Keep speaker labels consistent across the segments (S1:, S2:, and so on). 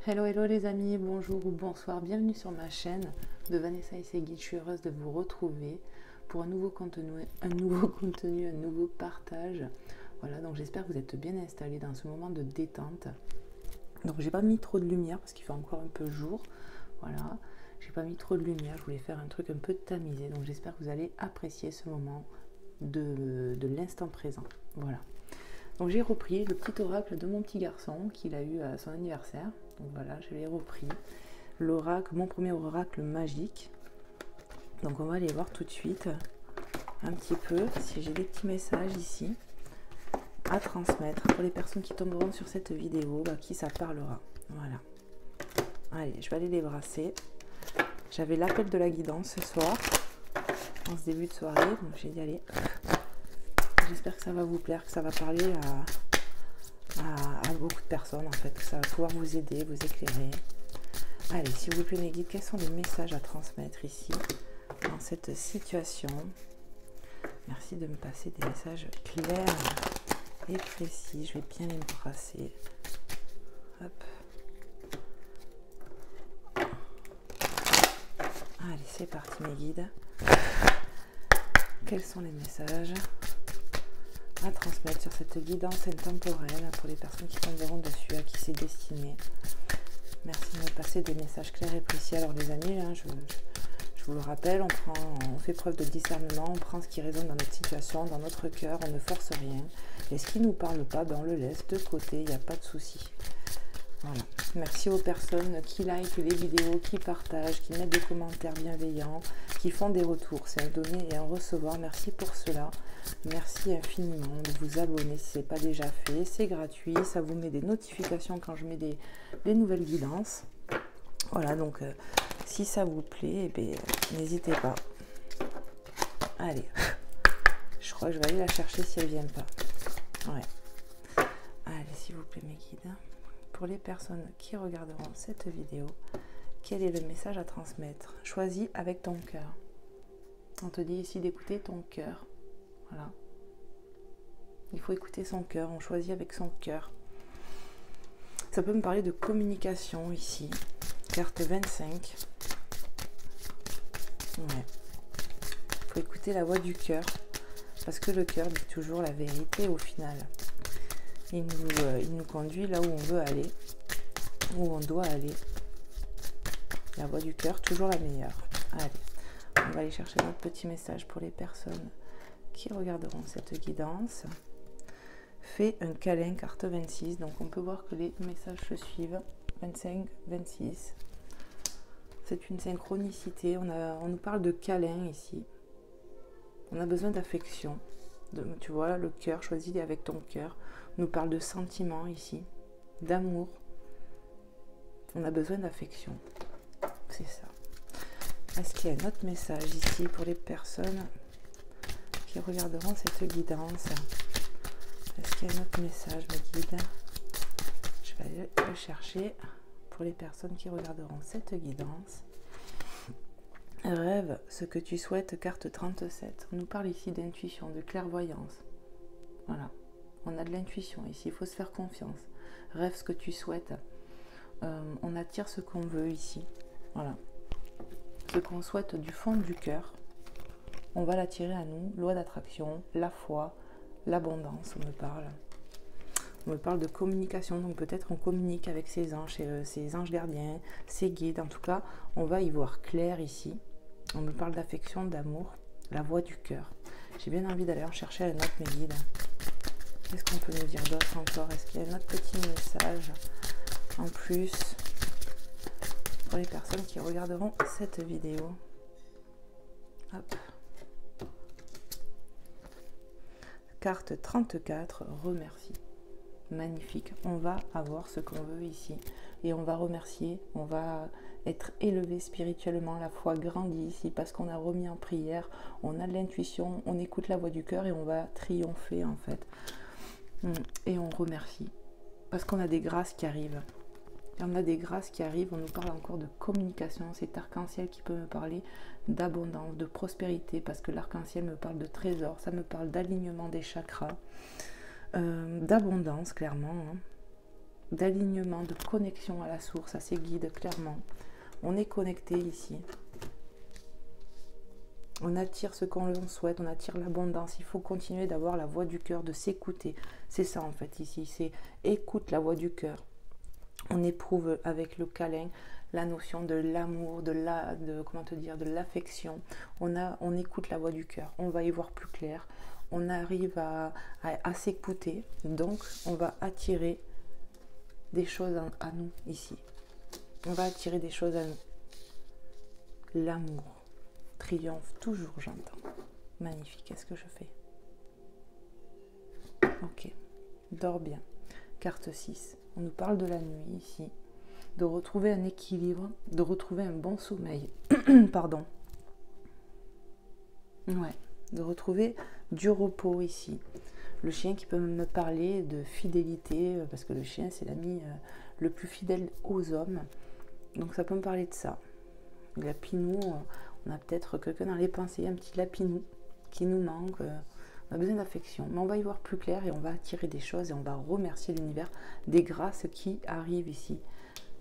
S1: Hello hello les amis, bonjour ou bonsoir, bienvenue sur ma chaîne de Vanessa et ses guides. Je suis heureuse de vous retrouver pour un nouveau contenu, un nouveau partage. Voilà, donc j'espère que vous êtes bien installés dans ce moment de détente. Donc j'ai pas mis trop de lumière parce qu'il fait encore un peu jour. Voilà, j'ai pas mis trop de lumière, je voulais faire un truc un peu tamisé. Donc j'espère que vous allez apprécier ce moment de l'instant présent. Voilà. Donc j'ai repris le petit oracle de mon petit garçon qu'il a eu à son anniversaire. Donc voilà, je l'ai repris. L'oracle, mon premier oracle magique. Donc on va aller voir tout de suite un petit peu si j'ai des petits messages ici à transmettre pour les personnes qui tomberont sur cette vidéo, qui ça parlera. Voilà. Allez, je vais aller les brasser. J'avais l'appel de la guidance ce soir, en ce début de soirée, donc j'ai dit allez. J'espère que ça va vous plaire, que ça va parler à beaucoup de personnes en fait, que ça va pouvoir vous aider, vous éclairer. Allez, s'il vous plaît mes guides, quels sont les messages à transmettre ici, dans cette situation? Merci de me passer des messages clairs et précis, je vais bien les brasser. Hop. Allez, c'est parti mes guides. Quels sont les messages à transmettre sur cette guidance intemporelle pour les personnes qui tomberont dessus, à qui c'est destiné? Merci de me passer des messages clairs et précis. Alors les amis, hein, je vous le rappelle, on fait preuve de discernement, on prend ce qui résonne dans notre situation, dans notre cœur, on ne force rien. Et ce qui ne nous parle pas, on le laisse de côté, il n'y a pas de souci. Voilà. Merci aux personnes qui likent les vidéos, qui partagent, qui mettent des commentaires bienveillants, qui font des retours. C'est un donner et un recevoir. Merci pour cela. Merci infiniment de vous abonner si ce n'est pas déjà fait. C'est gratuit. Ça vous met des notifications quand je mets des nouvelles guidances. Voilà, donc si ça vous plaît, n'hésitez pas. Allez. Je crois que je vais aller la chercher si elle ne vient pas. Ouais. Allez, s'il vous plaît, mes guides. Pour les personnes qui regarderont cette vidéo, quel est le message à transmettre? Choisis avec ton cœur. On te dit ici d'écouter ton cœur. Voilà. Il faut écouter son cœur, on choisit avec son cœur. Ça peut me parler de communication ici. Carte 25. Ouais. Il faut écouter la voix du cœur. Parce que le cœur dit toujours la vérité au final. Il nous conduit là où on veut aller, où on doit aller. La voix du cœur, toujours la meilleure. Allez, on va aller chercher notre petit message pour les personnes qui regarderont cette guidance. Fais un câlin, carte 26. Donc on peut voir que les messages se suivent. 25, 26. C'est une synchronicité. On nous parle de câlin ici. On a besoin d'affection. Tu vois, le cœur, choisis avec ton cœur. On nous parle de sentiments ici, d'amour. On a besoin d'affection. C'est ça. Est-ce qu'il y a un autre message ici pour les personnes qui regarderont cette guidance? Est-ce qu'il y a un autre message, mes guides? Je vais aller le chercher pour les personnes qui regarderont cette guidance. Rêve ce que tu souhaites, carte 37. On nous parle ici d'intuition, de clairvoyance. Voilà. On a de l'intuition ici, il faut se faire confiance. Rêve ce que tu souhaites. On attire ce qu'on veut ici. Voilà. Ce qu'on souhaite du fond du cœur, on va l'attirer à nous. Loi d'attraction, la foi, l'abondance, on me parle. On me parle de communication, donc peut-être on communique avec ses anges gardiens, ses guides. En tout cas, on va y voir clair ici. On me parle d'affection, d'amour, la voix du cœur. J'ai bien envie d'aller en chercher un autre, mes guides. Qu'est-ce qu'on peut nous dire d'autre encore? Est-ce qu'il y a un autre petit message en plus pour les personnes qui regarderont cette vidéo? Hop. Carte 34, remercie. Magnifique. On va avoir ce qu'on veut ici. Et on va remercier, on va être élevé spirituellement. La foi grandit ici parce qu'on a remis en prière. On a de l'intuition, on écoute la voix du cœur et on va triompher en fait. Et on remercie parce qu'on a des grâces qui arrivent. Et on a des grâces qui arrivent, on nous parle encore de communication, c'est arc-en-ciel qui peut me parler d'abondance, de prospérité, parce que l'arc-en-ciel me parle de trésor, ça me parle d'alignement des chakras, d'abondance clairement. d'alignement, de connexion à la source, à ces guides, clairement. On est connecté ici. On attire ce qu'on souhaite, on attire l'abondance. Il faut continuer d'avoir la voix du cœur, de s'écouter. C'est ça en fait ici, c'est écoute la voix du cœur. On éprouve avec le câlin la notion de l'amour, comment te dire, de l'affection. On écoute la voix du cœur, on va y voir plus clair. On arrive à s'écouter, donc on va attirer des choses à nous ici. On va attirer des choses à nous. L'amour triomphe toujours, j'entends. Magnifique, qu'est-ce que je fais? Ok, dors bien. Carte 6, on nous parle de la nuit ici, de retrouver un équilibre, de retrouver un bon sommeil. Pardon. Ouais, de retrouver du repos ici. Le chien qui peut me parler de fidélité, parce que le chien c'est l'ami le plus fidèle aux hommes. Donc ça peut me parler de ça. Lapinou, on a peut-être quelqu'un dans les pensées, un petit lapinou qui nous manque. On a besoin d'affection. Mais on va y voir plus clair et on va attirer des choses et on va remercier l'univers des grâces qui arrivent ici.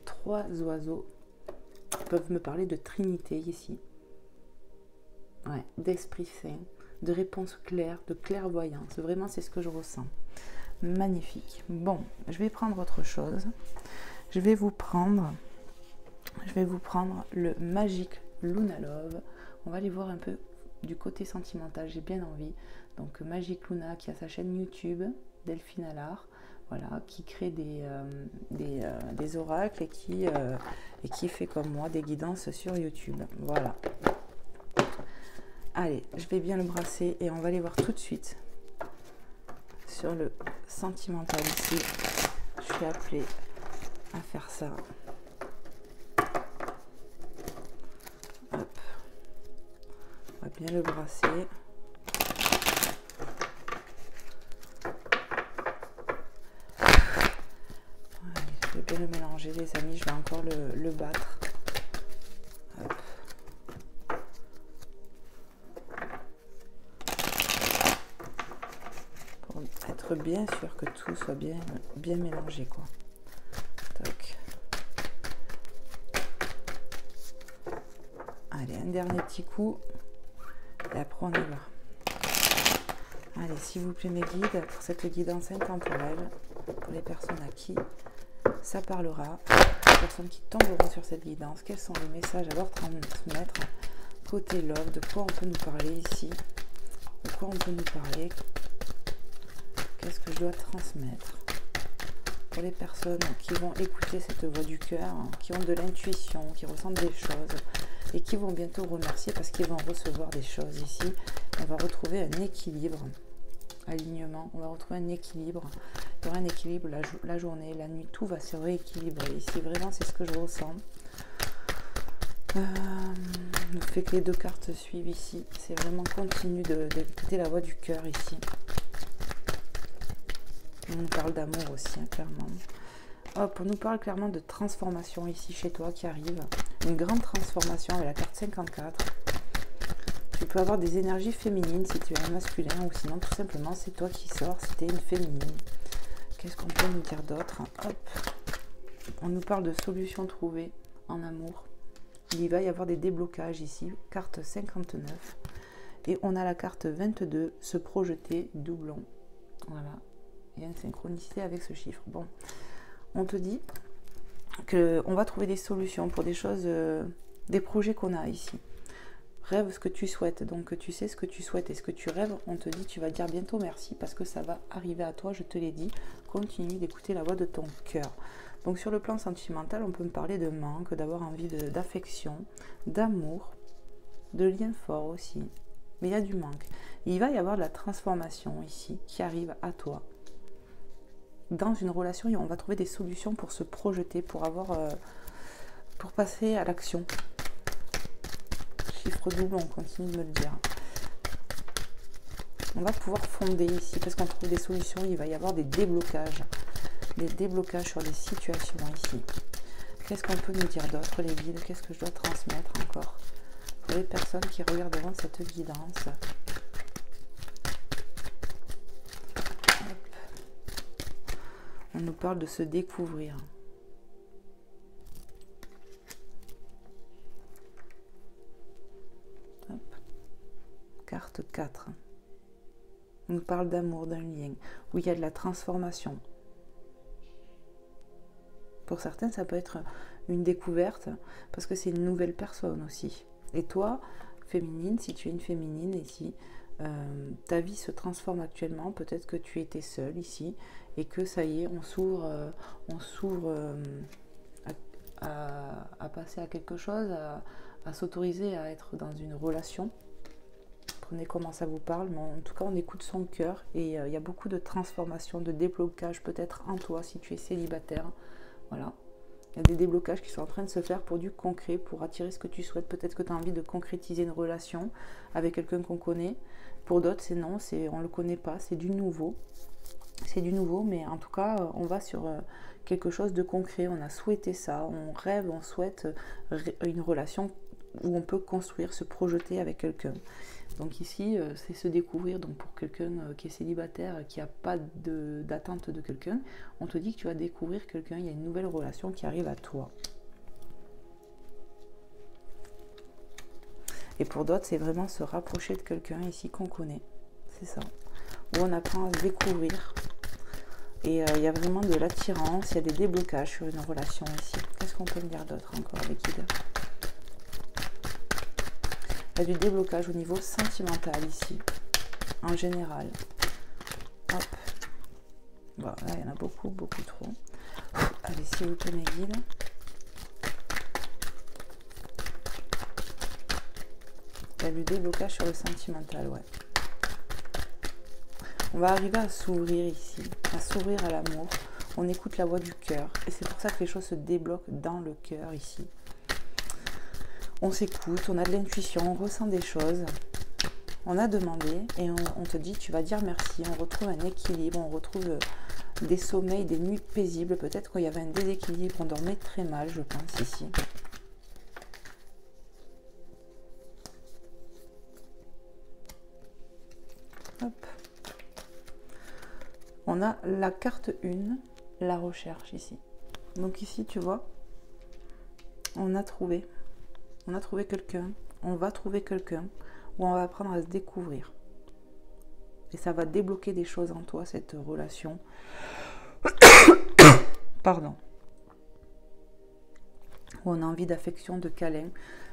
S1: 3 oiseaux peuvent me parler de Trinité ici. Ouais, d'Esprit Saint, de réponses claires, de clairvoyance. Vraiment, c'est ce que je ressens. Magnifique. Bon, je vais prendre autre chose. Je vais vous prendre le Magic Luna Love. On va aller voir un peu du côté sentimental. J'ai bien envie. Donc, Magic Luna qui a sa chaîne YouTube, Delphine Allard. Voilà, qui crée des oracles et qui fait comme moi des guidances sur YouTube. Voilà. Allez, je vais bien le brasser et on va aller voir tout de suite sur le sentimental ici. Je suis appelée à faire ça. Hop. On va bien le brasser. Allez, je vais bien le mélanger les amis, je vais encore le battre. Hop. Être bien sûr que tout soit bien mélangé quoi. Toc. Allez, un dernier petit coup et après on y va. Allez, s'il vous plaît mes guides, pour cette guidance intemporelle, pour les personnes à qui ça parlera, les personnes qui tomberont sur cette guidance, quels sont les messages à leur transmettre côté love, de quoi on peut nous parler ici, de quoi on peut nous parler. Qu'est-ce que je dois transmettre pour les personnes qui vont écouter cette voix du cœur, qui ont de l'intuition, qui ressentent des choses et qui vont bientôt remercier parce qu'ils vont recevoir des choses ici. On va retrouver un équilibre, alignement, on va retrouver un équilibre. Il y aura un équilibre la journée, la nuit, tout va se rééquilibrer. Ici, vraiment, c'est ce que je ressens. Le fait que les 2 cartes suivent ici, c'est vraiment continue d'écouter la voix du cœur ici. On nous parle d'amour aussi, hein, clairement. Hop, on nous parle clairement de transformation ici chez toi qui arrive. Une grande transformation avec la carte 54. Tu peux avoir des énergies féminines si tu es un masculin ou sinon tout simplement c'est toi qui sors si tu es une féminine. Qu'est-ce qu'on peut nous dire d'autre? Hop, on nous parle de solutions trouvées en amour. Il va y avoir des déblocages ici. Carte 59. Et on a la carte 22, se projeter, doublon. Voilà. Il y a une synchronicité avec ce chiffre. Bon, on te dit qu'on va trouver des solutions pour des choses, des projets qu'on a ici. Rêve ce que tu souhaites, donc tu sais ce que tu souhaites et ce que tu rêves, on te dit tu vas dire bientôt merci parce que ça va arriver à toi, je te l'ai dit. Continue d'écouter la voix de ton cœur. Donc sur le plan sentimental, on peut me parler de manque, d'avoir envie d'affection, d'amour, de liens forts aussi. Mais il y a du manque. Il va y avoir de la transformation ici qui arrive à toi. Dans une relation, on va trouver des solutions pour se projeter, pour passer à l'action. Chiffre double, on continue de me le dire. On va pouvoir fonder ici parce qu'on trouve des solutions. Il va y avoir des déblocages sur les situations ici. Qu'est-ce qu'on peut nous dire d'autre, les guides? Qu'est-ce que je dois transmettre encore pour les personnes qui regarderont cette guidance? On On nous parle de se découvrir. Hop. Carte 4. On nous parle d'amour, d'un lien, où il y a de la transformation. Pour certains, ça peut être une découverte, parce que c'est une nouvelle personne aussi. Et toi, féminine, si tu es une féminine ici, ta vie se transforme actuellement. Peut-être que tu étais seule ici, et que ça y est, on s'ouvre à passer à quelque chose, à s'autoriser à être dans une relation. Prenez comment ça vous parle, mais en tout cas on écoute son cœur, et il y a beaucoup de transformation, de déblocage peut-être en toi si tu es célibataire. Voilà, il y a des déblocages qui sont en train de se faire pour du concret, pour attirer ce que tu souhaites. Peut-être que tu as envie de concrétiser une relation avec quelqu'un qu'on connaît. Pour d'autres c'est non, on ne le connaît pas, c'est du nouveau. C'est du nouveau, mais en tout cas on va sur quelque chose de concret. On a souhaité ça, on rêve, on souhaite une relation où on peut construire, se projeter avec quelqu'un. Donc ici, c'est se découvrir. Donc pour quelqu'un qui est célibataire, qui n'a pas d'attente de quelqu'un, on te dit que tu vas découvrir quelqu'un, il y a une nouvelle relation qui arrive à toi. Et pour d'autres, c'est vraiment se rapprocher de quelqu'un ici qu'on connaît. C'est ça. Où on apprend à se découvrir. Et il y a vraiment de l'attirance, il y a des déblocages sur une relation ici. Qu'est-ce qu'on peut me dire d'autre encore avec Ida ? Il y a du déblocage au niveau sentimental ici, en général. Hop. Bon, là, il y en a beaucoup, beaucoup trop. Allez, s'il vous plaît, mes guides. Il y a du déblocage sur le sentimental, ouais. On va arriver à s'ouvrir ici, à s'ouvrir à l'amour. On écoute la voix du cœur. Et c'est pour ça que les choses se débloquent dans le cœur ici. On s'écoute, on a de l'intuition, on ressent des choses. On a demandé et on te dit tu vas dire merci. On retrouve un équilibre, on retrouve des sommeils, des nuits paisibles. Peut-être qu'il y avait un déséquilibre, on dormait très mal, je pense, ici. Hop. On a la carte 1, la recherche ici. Donc ici, tu vois, on a trouvé quelqu'un, on va trouver quelqu'un, où on va apprendre à se découvrir. Et ça va débloquer des choses en toi, cette relation. Pardon. Où on a envie d'affection, de câlin.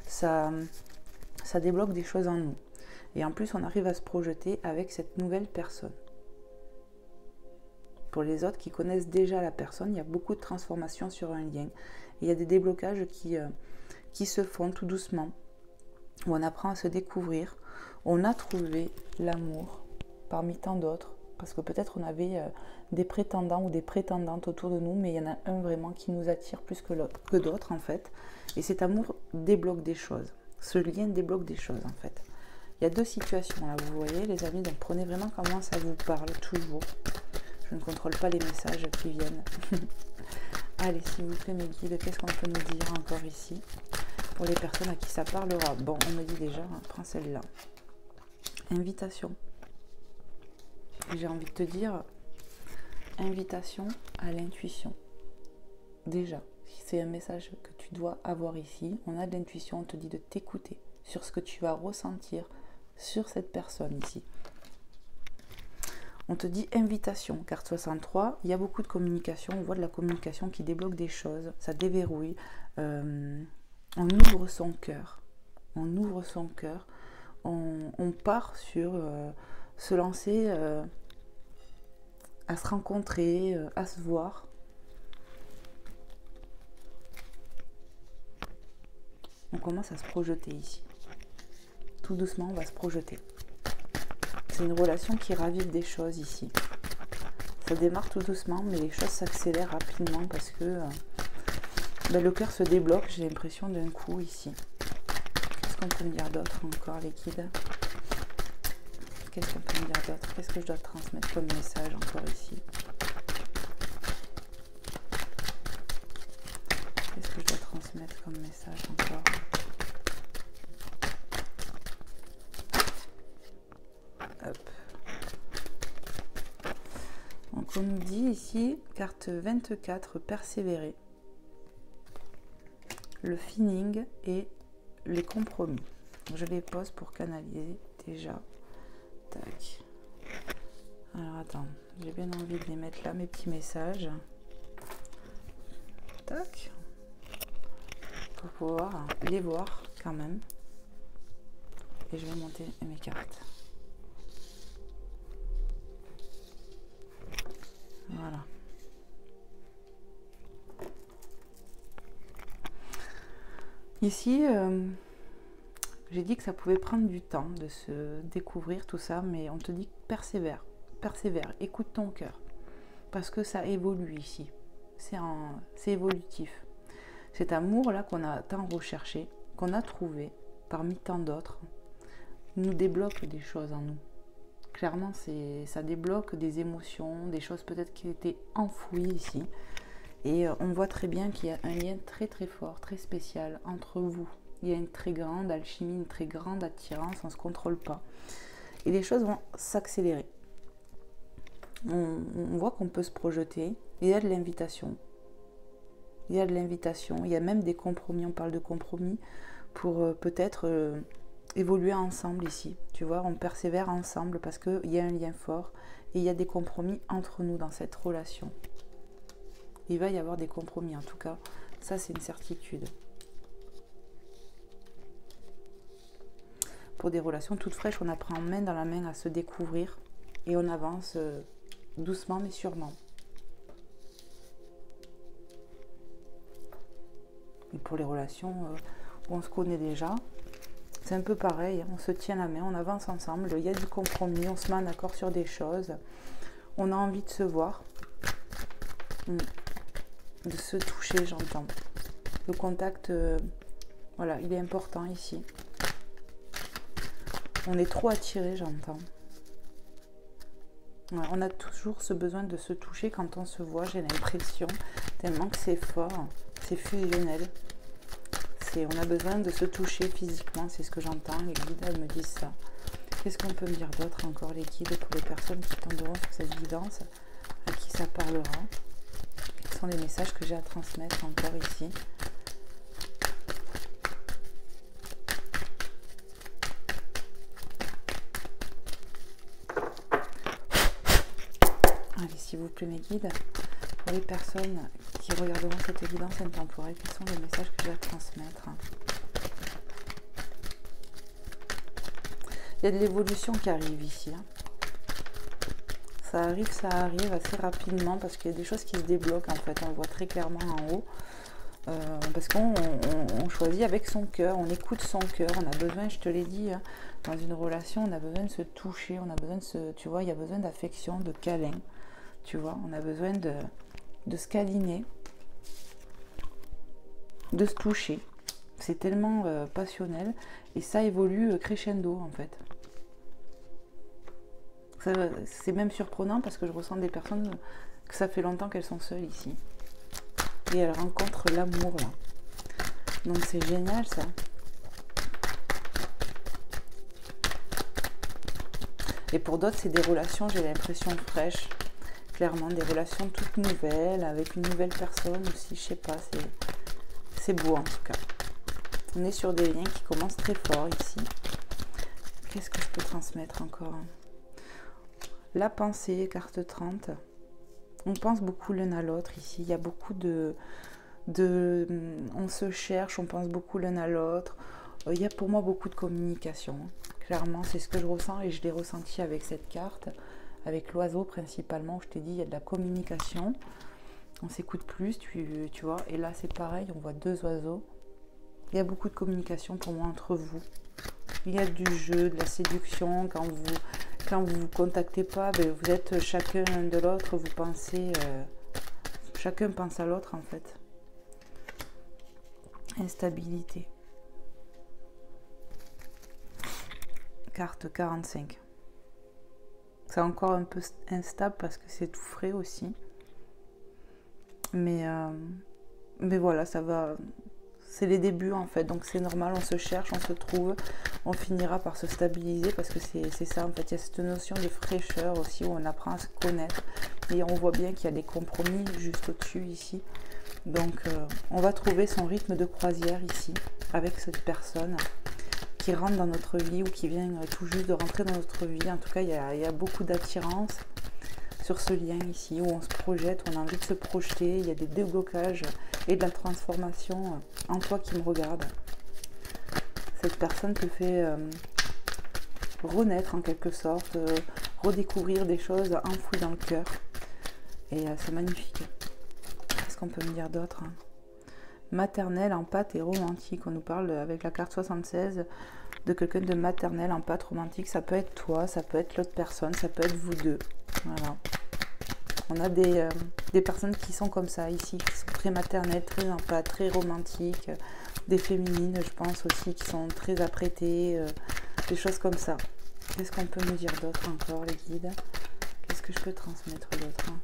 S1: Ça débloque des choses en nous. Et en plus, on arrive à se projeter avec cette nouvelle personne. Pour les autres qui connaissent déjà la personne, il y a beaucoup de transformations sur un lien. Et il y a des déblocages qui se font tout doucement, où on apprend à se découvrir. On a trouvé l'amour parmi tant d'autres, parce que peut-être on avait des prétendants ou des prétendantes autour de nous, mais il y en a un vraiment qui nous attire plus que d'autres en fait. Et cet amour débloque des choses. Ce lien débloque des choses en fait. Il y a deux situations là, vous voyez les amis, donc prenez vraiment comment ça vous parle toujours. Je ne contrôle pas les messages qui viennent. Allez, s'il vous plaît, mes guides, qu'est-ce qu'on peut nous dire encore ici pour les personnes à qui ça parlera? Bon, on me dit déjà, prends celle-là. Invitation. J'ai envie de te dire, invitation à l'intuition. Déjà, c'est un message que tu dois avoir ici. On a de l'intuition, on te dit de t'écouter sur ce que tu vas ressentir sur cette personne ici. On te dit invitation, carte 63, il y a beaucoup de communication, on voit de la communication qui débloque des choses, ça déverrouille, on ouvre son cœur, on part sur se lancer, à se rencontrer, à se voir. On commence à se projeter ici. Tout doucement, on va se projeter. C'est une relation qui ravive des choses ici. Ça démarre tout doucement, mais les choses s'accélèrent rapidement parce que le cœur se débloque, j'ai l'impression d'un coup ici. Qu'est-ce qu'on peut me dire d'autre encore, les guides? Qu'est-ce qu'on peut me dire d'autre? Qu'est-ce que je dois transmettre comme message encore ici? Qu'est-ce que je dois transmettre comme message encore? qu'on nous dit ici, carte 24, persévérer. Le feeling et les compromis. Je les pose pour canaliser déjà. Tac. Alors attends, j'ai bien envie de les mettre là, mes petits messages. Tac. Pour pouvoir les voir quand même. Et je vais monter mes cartes. Voilà. Ici, j'ai dit que ça pouvait prendre du temps de se découvrir tout ça, mais on te dit persévère, persévère, écoute ton cœur, parce que ça évolue ici, c'est évolutif. Cet amour-là qu'on a tant recherché, qu'on a trouvé parmi tant d'autres, nous débloque des choses en nous. Clairement, ça débloque des émotions, des choses peut-être qui étaient enfouies ici. Et on voit très bien qu'il y a un lien très très fort, très spécial entre vous. Il y a une très grande alchimie, une très grande attirance, on ne se contrôle pas. Et les choses vont s'accélérer. On voit qu'on peut se projeter. Il y a de l'invitation. Il y a de l'invitation. Il y a même des compromis. On parle de compromis pour peut-être évoluer ensemble ici. Tu vois, on persévère ensemble parce qu'il y a un lien fort. Et il y a des compromis entre nous dans cette relation. Il va y avoir des compromis, en tout cas, ça c'est une certitude. Pour des relations toutes fraîches, on apprend main dans la main à se découvrir et on avance doucement mais sûrement. Et pour les relations où on se connaît déjà, c'est un peu pareil, on se tient la main, on avance ensemble, il y a du compromis, on se met en accord sur des choses, on a envie de se voir. De se toucher, j'entends. Le contact, voilà, il est important ici. On est trop attiré, j'entends. Ouais, on a toujours ce besoin de se toucher quand on se voit, j'ai l'impression, tellement que c'est fort, c'est fusionnel. On a besoin de se toucher physiquement, c'est ce que j'entends, les guides elles me disent ça. Qu'est-ce qu'on peut me dire d'autre encore, les guides, pour les personnes qui tomberont sur cette guidance, à qui ça parlera? Quels sont les messages que j'ai à transmettre encore ici? Allez, s'il vous plaît, mes guides, pour les personnes qui regarderont cette guidance intemporelle, quels sont les messages que j'ai à transmettre? Il y a de l'évolution qui arrive ici. Ça arrive assez rapidement parce qu'il y a des choses qui se débloquent en fait. On le voit très clairement en haut. Parce qu'on choisit avec son cœur, on écoute son cœur. On a besoin, je te l'ai dit, hein, dans une relation, on a besoin de se toucher, on a besoin de se, tu vois, il y a besoin d'affection, de câlin. Tu vois, on a besoin de se câliner, de se toucher. C'est tellement passionnel et ça évolue crescendo en fait. C'est même surprenant parce que je ressens des personnes que ça fait longtemps qu'elles sont seules ici. Et elles rencontrent l'amour là. Donc c'est génial ça. Et pour d'autres, c'est des relations, j'ai l'impression, fraîches. Clairement, des relations toutes nouvelles, avec une nouvelle personne aussi, je sais pas, c'est beau en tout cas. On est sur des liens qui commencent très fort ici. Qu'est-ce que je peux transmettre encore? La pensée, carte 30. On pense beaucoup l'un à l'autre ici. Il y a beaucoup on se cherche, on pense beaucoup l'un à l'autre. Il y a pour moi beaucoup de communication. Clairement, c'est ce que je ressens et je l'ai ressenti avec cette carte. Avec l'oiseau principalement, je t'ai dit, il y a de la communication. On s'écoute plus, tu vois. Et là, c'est pareil, on voit deux oiseaux. Il y a beaucoup de communication pour moi entre vous. Il y a du jeu, de la séduction. Quand vous contactez pas, ben vous êtes chacun de l'autre, vous pensez... chacun pense à l'autre en fait. Instabilité. Carte 45. C'est encore un peu instable parce que c'est tout frais aussi. Mais voilà, ça va
S2: c'est les débuts en fait, donc c'est normal, on se cherche, on se trouve, on finira par se stabiliser parce que c'est ça en fait, il y a cette notion de fraîcheur aussi où on apprend à se connaître et on voit bien qu'il y a des compromis juste au-dessus ici. Donc on va trouver son rythme de croisière ici avec cette personne qui rentre dans notre vie ou qui vient tout juste de rentrer dans notre vie. En tout cas, il y a beaucoup d'attirance sur ce lien ici où on se projette, on a envie de se projeter, il y a des déblocages et de la transformation en toi qui me regarde. Cette personne te fait renaître en quelque sorte, redécouvrir des choses enfouies dans le cœur. Et c'est magnifique. Qu'est-ce qu'on peut me dire d'autre, hein? Maternel, empathe et romantique. On nous parle avec la carte 76 de quelqu'un de maternel, empathe, romantique. Ça peut être toi, ça peut être l'autre personne, ça peut être vous deux. Voilà. On a des personnes qui sont comme ça ici, qui sont très maternelles, très empathes, très romantiques. Des féminines, je pense aussi, qui sont très apprêtées. Des choses comme ça. Qu'est-ce qu'on peut me dire d'autre encore, les guides? Qu'est-ce que je peux transmettre d'autre, hein?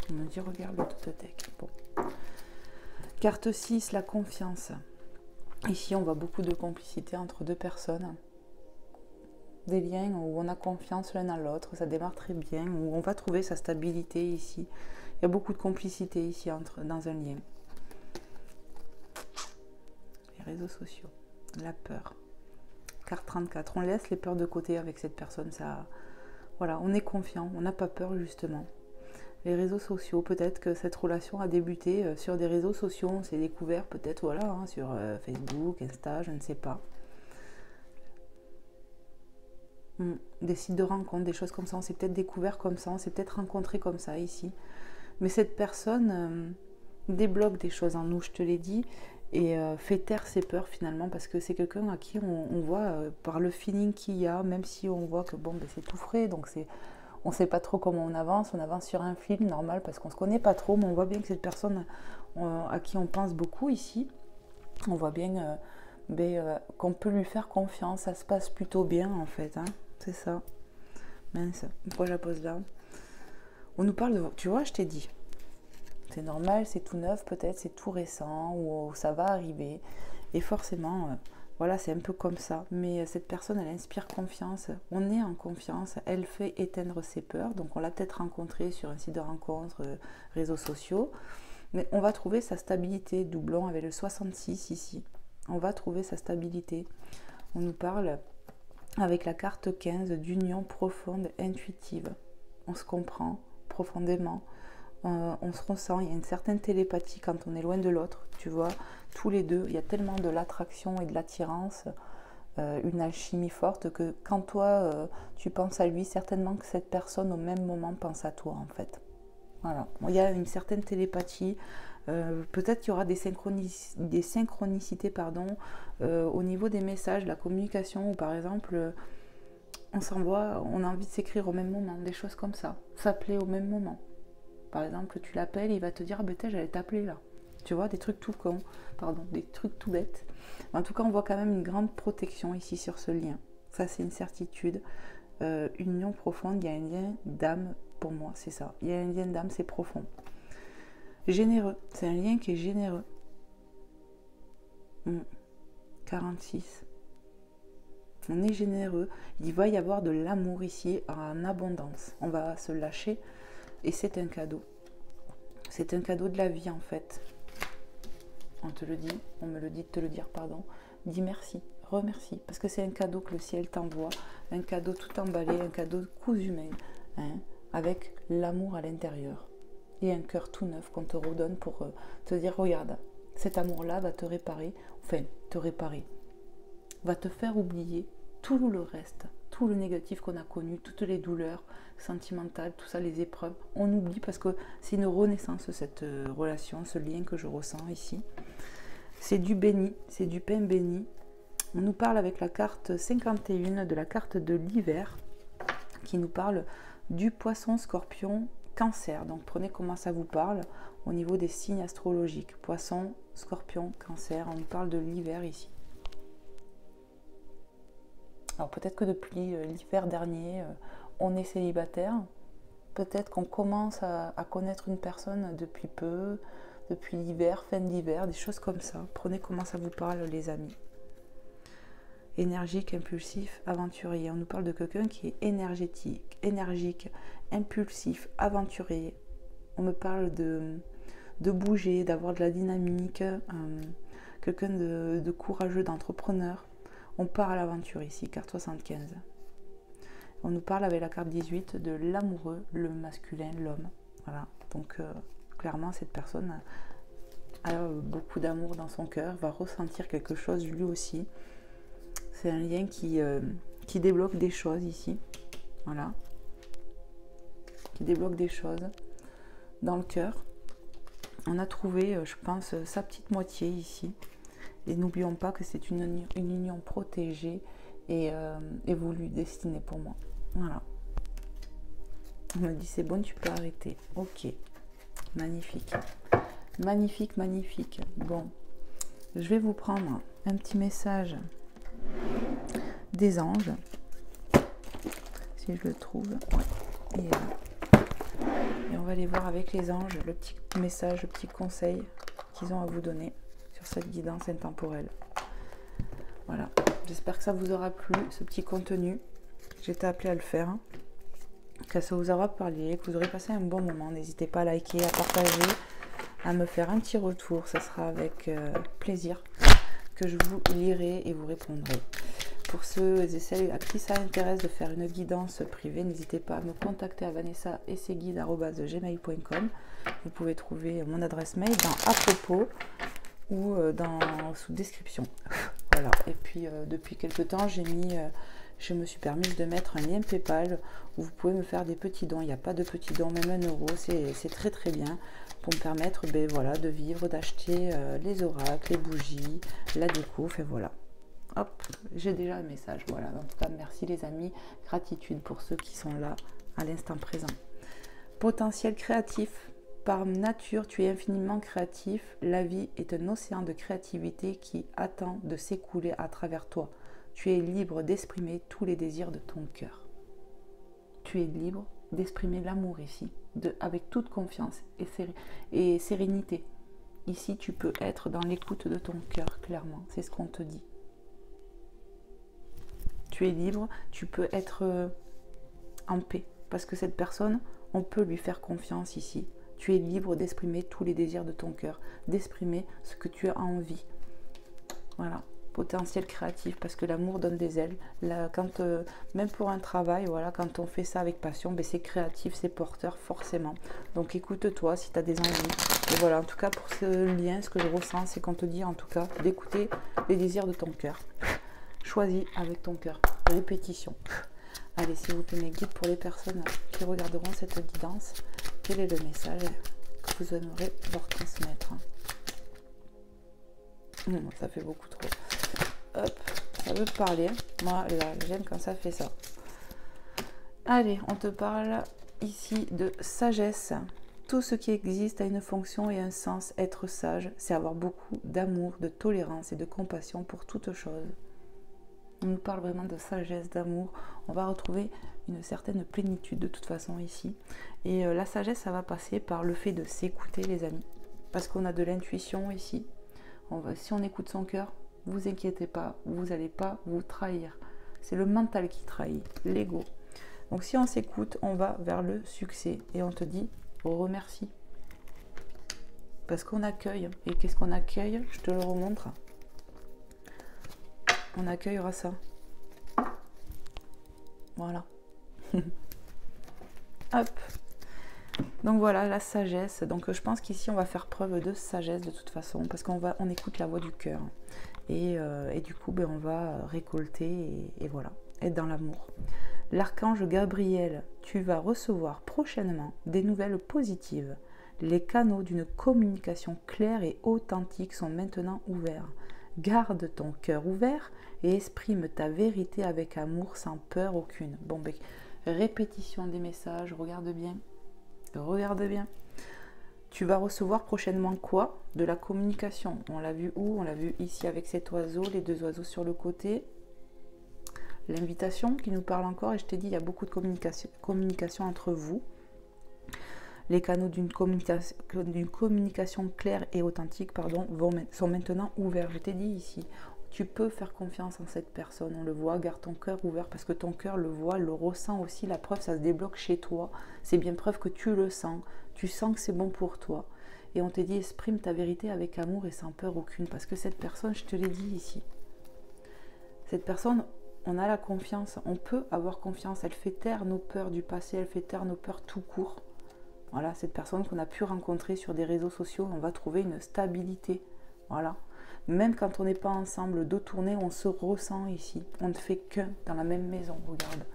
S2: On me dit regarde le Tototec. Bon. Carte 6, la confiance. Ici, on voit beaucoup de complicité entre deux personnes. Des liens où on a confiance l'un à l'autre, ça démarre très bien, où on va trouver sa stabilité ici. Il y a beaucoup de complicité ici dans un lien. Les réseaux sociaux, la peur. Carte 34, on laisse les peurs de côté avec cette personne. Ça, voilà, on est confiant, on n'a pas peur justement. Les réseaux sociaux, peut-être que cette relation a débuté sur des réseaux sociaux, on s'est découvert peut-être voilà, hein, sur Facebook, Insta, je ne sais pas. Des sites de rencontres, des choses comme ça, on s'est peut-être découvert comme ça, on s'est peut-être rencontré comme ça ici. Mais cette personne débloque des choses en nous, je te l'ai dit, et fait taire ses peurs finalement, parce que c'est quelqu'un à qui on voit par le feeling qu'il y a, même si on voit que bon, ben, c'est tout frais, donc on ne sait pas trop comment on avance sur un film normal parce qu'on ne se connaît pas trop, mais on voit bien que cette personne à qui on pense beaucoup ici, on voit bien qu'on peut lui faire confiance, ça se passe plutôt bien en fait, hein, c'est ça. Mince, pourquoi je la pose là? On nous parle de... Tu vois, je t'ai dit, c'est normal, c'est tout neuf peut-être, c'est tout récent, ou ça va arriver, et forcément... Voilà, c'est un peu comme ça. Mais cette personne, elle inspire confiance. On est en confiance. Elle fait éteindre ses peurs. Donc, on l'a peut-être rencontrée sur un site de rencontre, réseaux sociaux. Mais on va trouver sa stabilité. Doublon avec le 66 ici. On va trouver sa stabilité. On nous parle avec la carte 15 d'union profonde, intuitive. On se comprend profondément. On se ressent, il y a une certaine télépathie quand on est loin de l'autre, tu vois, tous les deux, il y a tellement de l'attraction et de l'attirance, une alchimie forte que quand toi tu penses à lui, certainement que cette personne au même moment pense à toi en fait. Voilà, il y a une certaine télépathie, peut-être qu'il y aura des synchronicités au niveau des messages, la communication, ou par exemple on s'envoie, on a envie de s'écrire au même moment, des choses comme ça, s'appeler au même moment. Par exemple, tu l'appelles, il va te dire « Ah ben j'allais t'appeler là ». Tu vois, des trucs tout cons, des trucs tout bêtes. En tout cas, on voit quand même une grande protection ici sur ce lien. Ça, c'est une certitude. Union profonde, il y a un lien d'âme pour moi, c'est ça. Il y a un lien d'âme, c'est profond. Généreux, c'est un lien qui est généreux. 46. On est généreux. Il va y avoir de l'amour ici en abondance. On va se lâcher. Et c'est un cadeau. C'est un cadeau de la vie en fait. On te le dit, on me le dit de te le dire, pardon. Dis merci, remercie. Parce que c'est un cadeau que le ciel t'envoie. Un cadeau tout emballé, un cadeau cousu main. Hein, avec l'amour à l'intérieur. Et un cœur tout neuf qu'on te redonne pour te dire, regarde, cet amour-là va te réparer. Enfin, te réparer. Va te faire oublier tout le reste. Tout le négatif qu'on a connu, toutes les douleurs sentimentales, tout ça, les épreuves, on oublie parce que c'est une renaissance cette relation, ce lien que je ressens ici. C'est du béni, c'est du pain béni. On nous parle avec la carte 51 de la carte de l'hiver qui nous parle du poisson, scorpion, cancer. Donc prenez comment ça vous parle au niveau des signes astrologiques. Poisson, scorpion, cancer, on nous parle de l'hiver ici. Alors peut-être que depuis l'hiver dernier, on est célibataire. Peut-être qu'on commence à connaître une personne depuis peu, depuis l'hiver, fin d'hiver, des choses comme ça. Prenez comment ça vous parle, les amis. Énergique, impulsif, aventurier. On nous parle de quelqu'un qui est énergique, impulsif, aventurier. On me parle de bouger, d'avoir de la dynamique, quelqu'un de courageux, d'entrepreneur. On part à l'aventure ici, carte 75. On nous parle avec la carte 18 de l'amoureux, le masculin, l'homme. Voilà, donc clairement cette personne a beaucoup d'amour dans son cœur, va ressentir quelque chose lui aussi. C'est un lien qui débloque des choses ici. Voilà. Qui débloque des choses dans le cœur. On a trouvé, je pense, sa petite moitié ici. Et n'oublions pas que c'est une union protégée et voulue, destinée pour moi. Voilà. On me dit c'est bon, tu peux arrêter. Ok. Magnifique. Magnifique, magnifique. Bon. Je vais vous prendre un petit message des anges. Si je le trouve. Ouais. Et on va aller voir avec les anges le petit message, le petit conseil qu'ils ont à vous donner sur cette guidance intemporelle. Voilà. J'espère que ça vous aura plu, ce petit contenu. J'étais appelée à le faire. Que ça vous aura parlé, que vous aurez passé un bon moment. N'hésitez pas à liker, à partager, à me faire un petit retour. Ça sera avec plaisir que je vous lirai et vous répondrai. Pour ceux et celles à qui ça intéresse de faire une guidance privée, n'hésitez pas à me contacter à vanessaetseguide@gmail.com. Vous pouvez trouver mon adresse mail dans à propos ou sous description. Voilà. Et puis depuis quelques temps, je me suis permis de mettre un lien PayPal où vous pouvez me faire des petits dons. Il n'y a pas de petits dons, même 1 euro, c'est très très bien pour me permettre voilà, de vivre, d'acheter les oracles, les bougies, la déco, et voilà. Hop, j'ai déjà un message. Voilà, en tout cas, merci les amis. Gratitude pour ceux qui sont là à l'instant présent. Potentiel créatif. Par nature, tu es infiniment créatif. La vie est un océan de créativité qui attend de s'écouler à travers toi. Tu es libre d'exprimer tous les désirs de ton cœur. Tu es libre d'exprimer l'amour ici, avec toute confiance et sérénité. Ici, tu peux être dans l'écoute de ton cœur, clairement. C'est ce qu'on te dit. Tu es libre, tu peux être en paix. Parce que cette personne, on peut lui faire confiance ici. Tu es libre d'exprimer tous les désirs de ton cœur, d'exprimer ce que tu as envie. Voilà, potentiel créatif, parce que l'amour donne des ailes. Même pour un travail, voilà, quand on fait ça avec passion, ben c'est créatif, c'est porteur forcément. Donc écoute-toi si tu as des envies. Et voilà, en tout cas pour ce lien, ce que je ressens, c'est qu'on te dit en tout cas d'écouter les désirs de ton cœur. Choisis avec ton cœur. Répétition. Allez, s'il vous plaît, mes guides pour les personnes qui regarderont cette guidance, quel est le message que vous aimeriez leur transmettre? Ça fait beaucoup trop. Hop, ça veut parler. Moi, là, j'aime quand ça fait ça. Allez, on te parle ici de sagesse. Tout ce qui existe a une fonction et un sens. Être sage, c'est avoir beaucoup d'amour, de tolérance et de compassion pour toute chose. On nous parle vraiment de sagesse, d'amour. On va retrouver une certaine plénitude de toute façon ici. Et la sagesse, ça va passer par le fait de s'écouter, les amis. Parce qu'on a de l'intuition ici. Si on écoute son cœur, vous inquiétez pas, vous n'allez pas vous trahir. C'est le mental qui trahit, l'ego. Donc si on s'écoute, on va vers le succès. Et on te dit, remercie. Parce qu'on accueille. Et qu'est-ce qu'on accueille? Je te le remontre. On accueillera ça. Voilà. Hop. Donc voilà, la sagesse. Donc je pense qu'ici, on va faire preuve de sagesse de toute façon, parce qu'on écoute la voix du cœur. Et du coup, ben, on va récolter et voilà, être dans l'amour. L'archange Gabriel, tu vas recevoir prochainement des nouvelles positives. Les canaux d'une communication claire et authentique sont maintenant ouverts. Garde ton cœur ouvert et exprime ta vérité avec amour sans peur aucune. Bon, ben, répétition des messages, regarde bien. Regarde bien. Tu vas recevoir prochainement quoi? De la communication. On l'a vu où? On l'a vu ici avec cet oiseau, les deux oiseaux sur le côté. l'invitation qui nous parle encore. Et je t'ai dit, il y a beaucoup de communication entre vous. Les canaux d'une communication claire et authentique, pardon, sont maintenant ouverts. Je t'ai dit ici, tu peux faire confiance en cette personne. On le voit, garde ton cœur ouvert parce que ton cœur le voit, le ressent aussi. La preuve, ça se débloque chez toi. C'est bien preuve que tu le sens. Tu sens que c'est bon pour toi. Et on te dit, exprime ta vérité avec amour et sans peur aucune. Parce que cette personne, je te l'ai dit ici, cette personne, on a la confiance. On peut avoir confiance. Elle fait taire nos peurs du passé. Elle fait taire nos peurs tout court. Voilà, cette personne qu'on a pu rencontrer sur des réseaux sociaux, on va trouver une stabilité. Voilà. Même quand on n'est pas ensemble, dos tourné, on se ressent ici. On ne fait qu'un dans la même maison, regarde.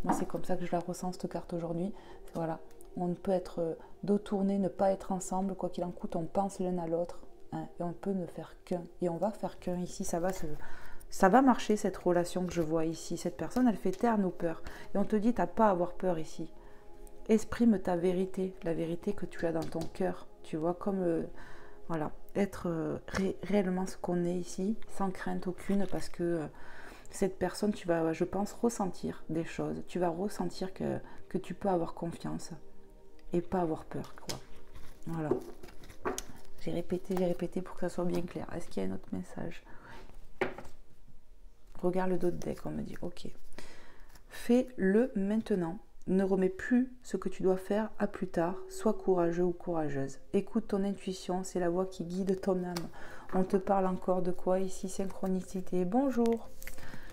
S2: Moi, c'est comme ça que je la ressens, cette carte aujourd'hui. Voilà. On peut être dos tourné, ne pas être ensemble. Quoi qu'il en coûte, on pense l'un à l'autre. Hein, et on peut ne faire qu'un. Et on va faire qu'un ici. Ça va marcher, cette relation que je vois ici. Cette personne, elle fait taire nos peurs. Et on te dit, t'as pas à avoir peur ici. Exprime ta vérité, la vérité que tu as dans ton cœur. Tu vois, comme voilà, être réellement ce qu'on est ici, sans crainte aucune, parce que cette personne, tu vas, je pense, ressentir des choses. Tu vas ressentir que tu peux avoir confiance et pas avoir peur, quoi. Voilà. J'ai répété pour que ça soit bien clair. Est-ce qu'il y a un autre message? Regarde le dos de deck, on me dit, ok. Fais-le maintenant. Ne remets plus ce que tu dois faire à plus tard. Sois courageux ou courageuse. Écoute ton intuition, c'est la voix qui guide ton âme. On te parle encore de quoi ici? Synchronicité. Bonjour.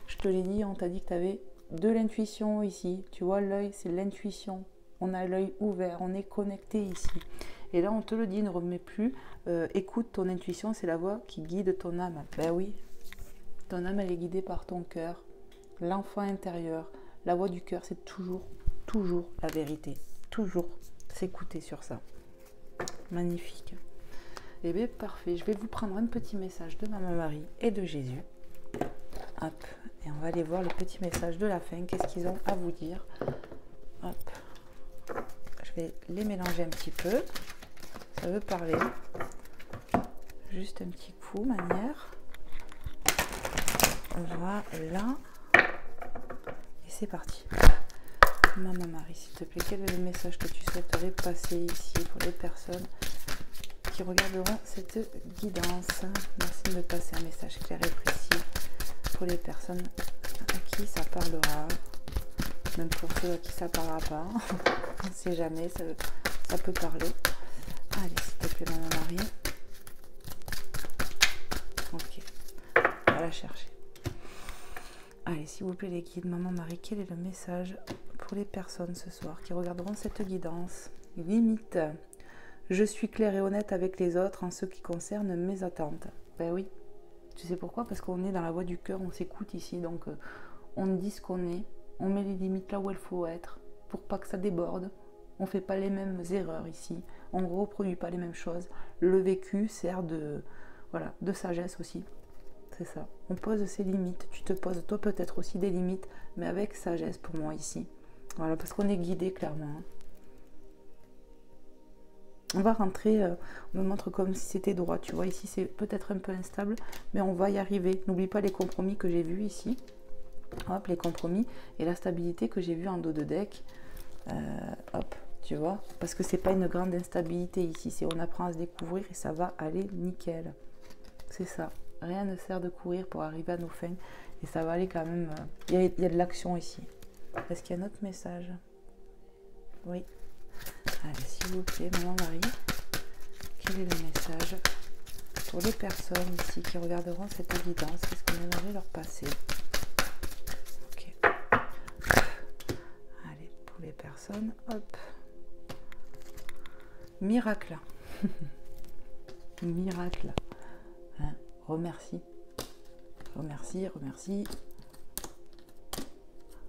S2: Je te l'ai dit, on t'a dit que tu avais de l'intuition ici. Tu vois, l'œil, c'est l'intuition. On a l'œil ouvert, on est connecté ici. Et là, on te le dit, ne remets plus. Écoute ton intuition, c'est la voix qui guide ton âme. Ben oui, ton âme, elle est guidée par ton cœur. L'enfant intérieur, la voix du cœur, c'est toujours la vérité. Toujours s'écouter sur ça. Magnifique. Eh bien, parfait. Je vais vous prendre un petit message de Maman Marie et de Jésus. Hop. Et on va aller voir le petit message de la fin. Qu'est-ce qu'ils ont à vous dire? Hop. Je vais les mélanger un petit peu. Ça veut parler. Juste un petit coup, manière. Voilà. Et c'est parti. Maman Marie, s'il te plaît, quel est le message que tu souhaiterais passer ici pour les personnes qui regarderont cette guidance? Merci de me passer un message clair et précis pour les personnes à qui ça parlera, même pour ceux à qui ça parlera pas. On ne sait jamais, ça peut parler. Allez, s'il te plaît, Maman Marie. Ok, on va la chercher. Allez, s'il vous plaît, les guides, Maman Marie, quel est le message pour les personnes ce soir qui regarderont cette guidance? Limite, je suis claire et honnête avec les autres en ce qui concerne mes attentes. Ben oui, tu sais pourquoi? Parce qu'on est dans la voie du cœur, on s'écoute ici, donc on dit ce qu'on est, on met les limites là où il faut être pour pas que ça déborde. On fait pas les mêmes erreurs ici, on ne reproduit pas les mêmes choses. Le vécu sert de sagesse aussi. C'est ça. On pose ses limites. Tu te poses, toi, peut-être aussi des limites, mais avec sagesse pour moi ici. Voilà, parce qu'on est guidé clairement. Hein. On va rentrer, on me montre comme si c'était droit. Tu vois, ici, c'est peut-être un peu instable, mais on va y arriver. N'oublie pas les compromis que j'ai vus ici. Hop, les compromis et la stabilité que j'ai vue en dos de deck. Hop, tu vois, parce que c'est pas une grande instabilité ici. C'est on apprend à se découvrir et ça va aller nickel. C'est ça. Rien ne sert de courir pour arriver à nos fins. Et ça va aller quand même. Il y a de l'action ici. Est-ce qu'il y a un autre message? Oui. Allez, s'il vous plaît, Maman Marie. Quel est le message pour les personnes ici qui regarderont cette guidance? Qu'est-ce qu'on aimerait leur passer? Ok. Allez, pour les personnes. Hop. Miracle. Miracle. Hein? Remercie. Remercie.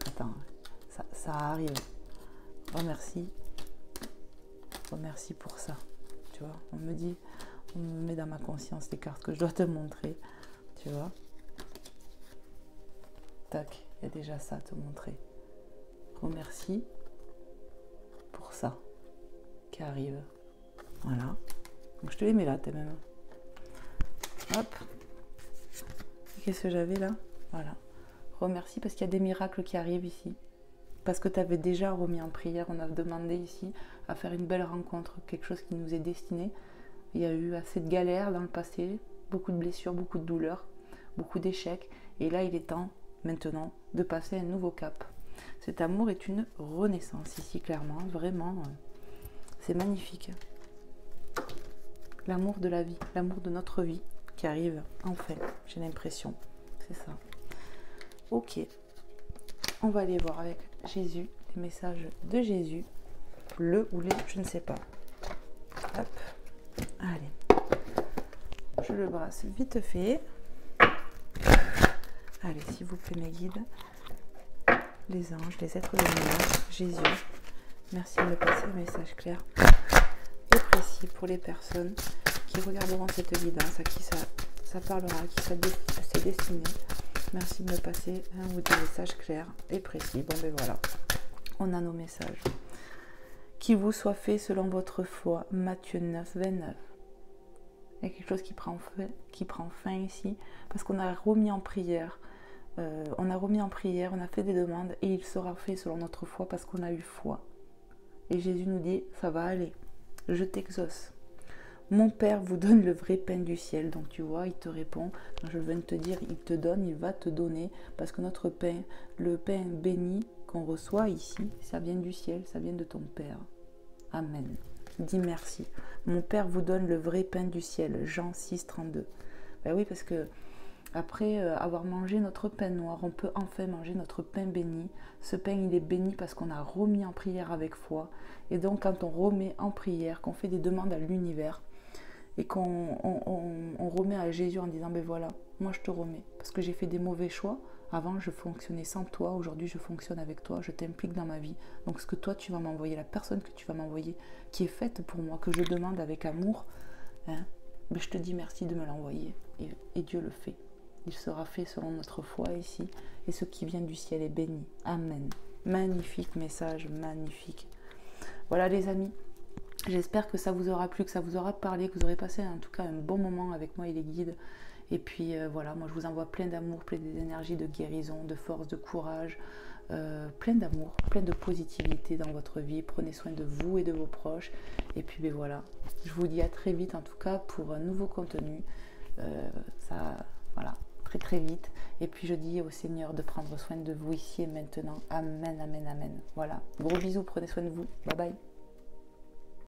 S2: Attends, ça arrive. Remercie pour ça. Tu vois, on me met dans ma conscience les cartes que je dois te montrer. Tu vois. Tac, il y a déjà ça à te montrer. Remercie pour ça qui arrive. Voilà. Donc je te les mets là, tes mêmes. Hop. Qu'est-ce que j'avais là? Voilà. remercie parce qu'il y a des miracles qui arrivent ici. Parce que tu avais déjà remis en prière, on a demandé ici à faire une belle rencontre, quelque chose qui nous est destiné. Il y a eu assez de galères dans le passé, beaucoup de blessures, beaucoup de douleurs, beaucoup d'échecs. Et là, il est temps, maintenant, de passer un nouveau cap. Cet amour est une renaissance ici, clairement, vraiment, c'est magnifique. L'amour de la vie, l'amour de notre vie qui arrive enfin, j'ai l'impression, c'est ça. Ok, on va aller voir avec Jésus, les messages de Jésus, le ou les, je ne sais pas. Hop, allez, je le brasse vite fait. Allez, s'il vous plaît mes guides, les anges, les êtres de lumière, Jésus, merci de me passer un message clair et précis pour les personnes qui regarderont cette guidance, à qui ça parlera, à qui ça c'est destiné. Merci de me passer un ou deux messages clairs et précis. Bon ben voilà, on a nos messages. Qui vous soit fait selon votre foi, Matthieu 9, 29. Il y a quelque chose qui prend fin ici, parce qu'on a remis en prière. On a fait des demandes et il sera fait selon notre foi parce qu'on a eu foi. Et Jésus nous dit, ça va aller, je t'exauce. Mon Père vous donne le vrai pain du ciel. Donc tu vois, il te répond, quand je viens de te dire, il te donne, il va te donner, parce que notre pain, le pain béni qu'on reçoit ici, ça vient du ciel, ça vient de ton Père. Amen. Dis merci. Mon Père vous donne le vrai pain du ciel. Jean 6, 32. Ben oui, parce que après avoir mangé notre pain noir, on peut enfin manger notre pain béni. Ce pain, il est béni parce qu'on a remis en prière avec foi. Et donc, quand on remet en prière, qu'on fait des demandes à l'univers, et qu'on remet à Jésus en disant, ben voilà, moi je te remets, parce que j'ai fait des mauvais choix. Avant, je fonctionnais sans toi. Aujourd'hui, je fonctionne avec toi. Je t'implique dans ma vie. Donc, ce que toi, tu vas m'envoyer, la personne que tu vas m'envoyer, qui est faite pour moi, que je demande avec amour, hein, ben, je te dis merci de me l'envoyer. Et Dieu le fait. Il sera fait selon notre foi ici. Et ce qui vient du ciel est béni. Amen. Magnifique message, magnifique. Voilà les amis. J'espère que ça vous aura plu, que ça vous aura parlé, que vous aurez passé en tout cas un bon moment avec moi et les guides. Et puis voilà, moi je vous envoie plein d'amour, plein d'énergie, de guérison, de force, de courage, plein d'amour, plein de positivité dans votre vie. Prenez soin de vous et de vos proches. Et puis ben voilà, je vous dis à très vite en tout cas pour un nouveau contenu. Voilà, très très vite. Et puis je dis au Seigneur de prendre soin de vous ici et maintenant. Amen, amen, amen. Voilà, gros bisous, prenez soin de vous. Bye bye.